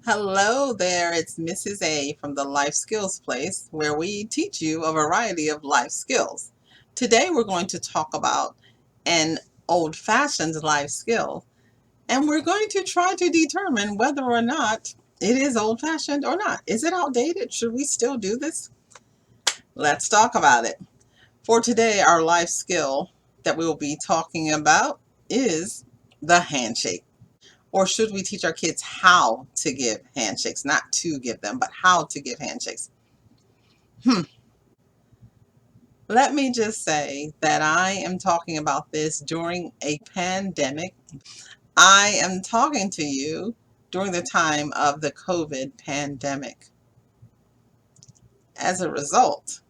Hello there, it's Mrs. A from the Life Skills Place, where we teach you a variety of life skills. Today we're going to talk about an old-fashioned life skill, and we're going to try to determine whether or not it is old-fashioned or not. Is it outdated? Should we still do this? Let's talk about it. For today, our life skill that we will be talking about is the handshake. Or should we teach our kids how to give handshakes? Not to give them, but how to give handshakes. Hmm. Let me just say that I am talking about this during a pandemic. I am talking to you during the time of the COVID pandemic. As a result,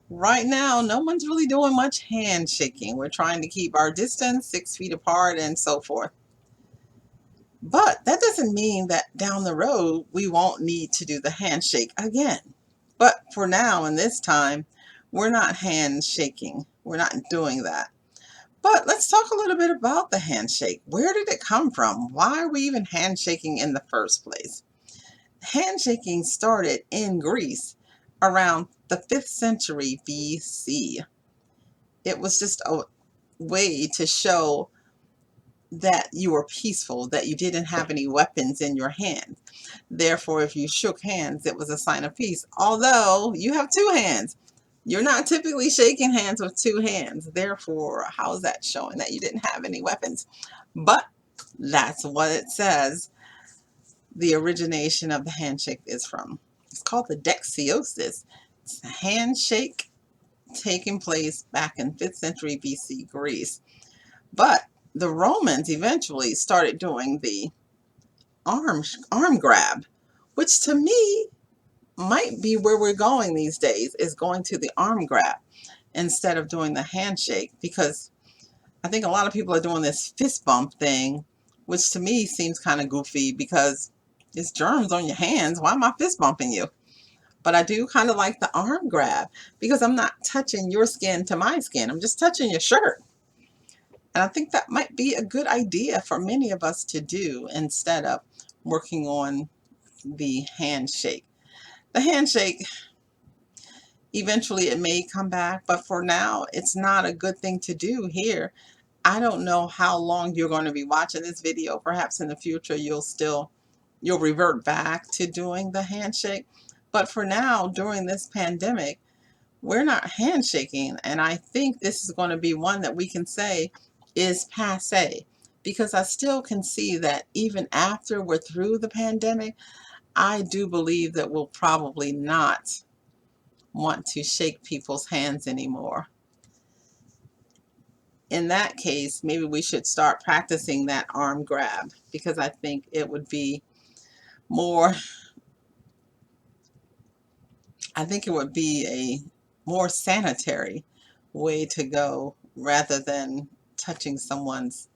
right now, no one's really doing much handshaking. We're trying to keep our distance 6 feet apart and so forth. But that doesn't mean that down the road we won't need to do the handshake again. But for now, in this time, we're not handshaking. We're not doing that. But let's talk a little bit about the handshake. Where did it come from? Why are we even handshaking in the first place? Handshaking started in Greece around the 5th century BC. It was just a way to show that you were peaceful, that you didn't have any weapons in your hand. Therefore, if you shook hands, it was a sign of peace. Although you have two hands, you're not typically shaking hands with two hands. Therefore, how is that showing that you didn't have any weapons? But that's what it says the origination of the handshake is from. It's called the dexiosis. It's a handshake taking place back in 5th century BC Greece. But the Romans eventually started doing the arm grab, which to me might be where we're going these days, is going to the arm grab instead of doing the handshake, because I think a lot of people are doing this fist bump thing, which to me seems kind of goofy because it's germs on your hands. Why am I fist bumping you? But I do kind of like the arm grab because I'm not touching your skin to my skin. I'm just touching your shirt. And I think that might be a good idea for many of us to do instead of working on the handshake. The handshake, eventually it may come back, but for now, it's not a good thing to do here. I don't know how long you're going to be watching this video. Perhaps in the future you'll revert back to doing the handshake. But for now, during this pandemic, we're not handshaking, and I think this is going to be one that we can say is passe, because I still can see that even after we're through the pandemic, I do believe that we'll probably not want to shake people's hands anymore. In that case, maybe we should start practicing that arm grab, because I think it would be more, I think it would be a more sanitary way to go rather than touching someone's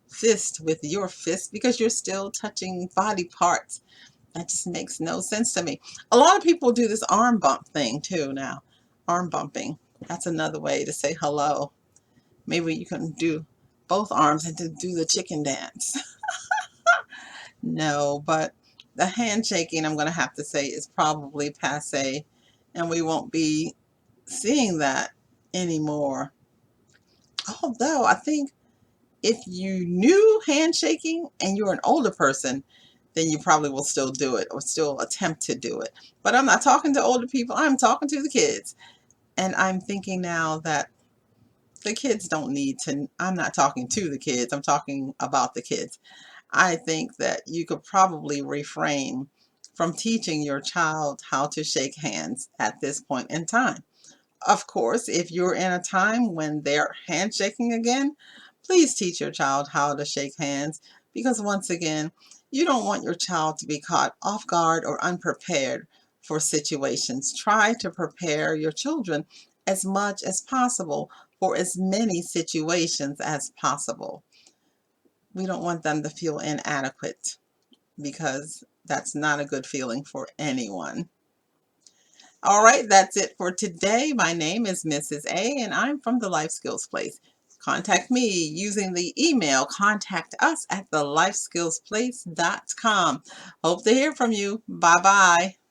fist with your fist, because you're still touching body parts. That just makes no sense to me. A lot of people do this arm bump thing too now. Arm bumping. That's another way to say hello. Maybe you can do both arms and to do the chicken dance. No, but the handshaking, I'm going to have to say, is probably passe, and we won't be seeing that anymore. Although I think if you knew handshaking and you're an older person, then you probably will still do it or still attempt to do it. But I'm not talking to older people, I'm talking to the kids. And I'm thinking now that the kids don't need to, I'm not talking to the kids, I'm talking about the kids. I think that you could probably refrain from teaching your child how to shake hands at this point in time. Of course, if you're in a time when they're handshaking again, please teach your child how to shake hands, because once again, you don't want your child to be caught off guard or unprepared for situations. Try to prepare your children as much as possible for as many situations as possible. We don't want them to feel inadequate, because that's not a good feeling for anyone. All right, that's it for today. My name is Mrs. A, and I'm from the Life Skills Place. Contact me using the email contact us at thelifeskillsplace.com. Hope to hear from you. Bye bye.